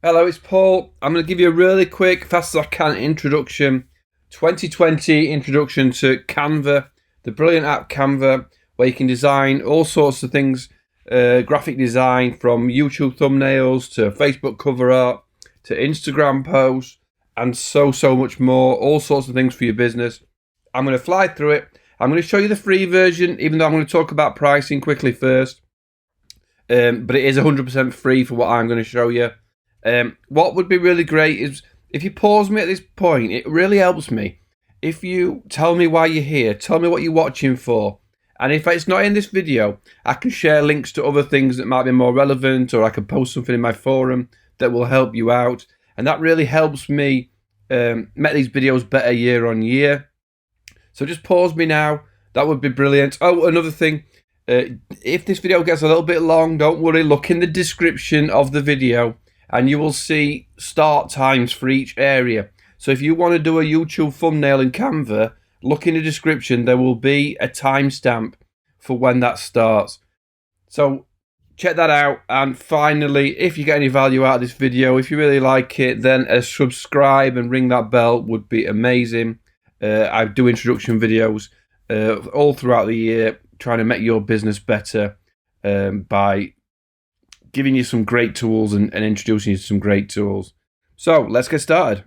Hello, it's Paul. I'm going to give you a really quick, fast as I can introduction. 2020 introduction to Canva, the brilliant app Canva, where you can design all sorts of things, graphic design from YouTube thumbnails to Facebook cover art to Instagram posts and so much more, all sorts of things for your business. I'm going to fly through it. I'm going to show you the free version, even though I'm going to talk about pricing quickly first. But it is 100% free for what I'm going to show you. What would be really great is if you pause me at this point. It really helps me if you tell me why you're here, tell me what you're watching for, and if it's not in this video, I can share links to other things that might be more relevant, or I can post something in my forum that will help you out, and that really helps me make these videos better year on year. So just pause me now, that would be brilliant. Oh, another thing, if this video gets a little bit long, don't worry, look in the description of the video and you will see start times for each area. So if you want to do a YouTube thumbnail in Canva, look in the description. There will be a timestamp for when that starts. So check that out. And finally, if you get any value out of this video, if you really like it, then a subscribe and ring that bell would be amazing. I do introduction videos all throughout the year, trying to make your business better by giving you some great tools and introducing you to some great tools. So let's get started.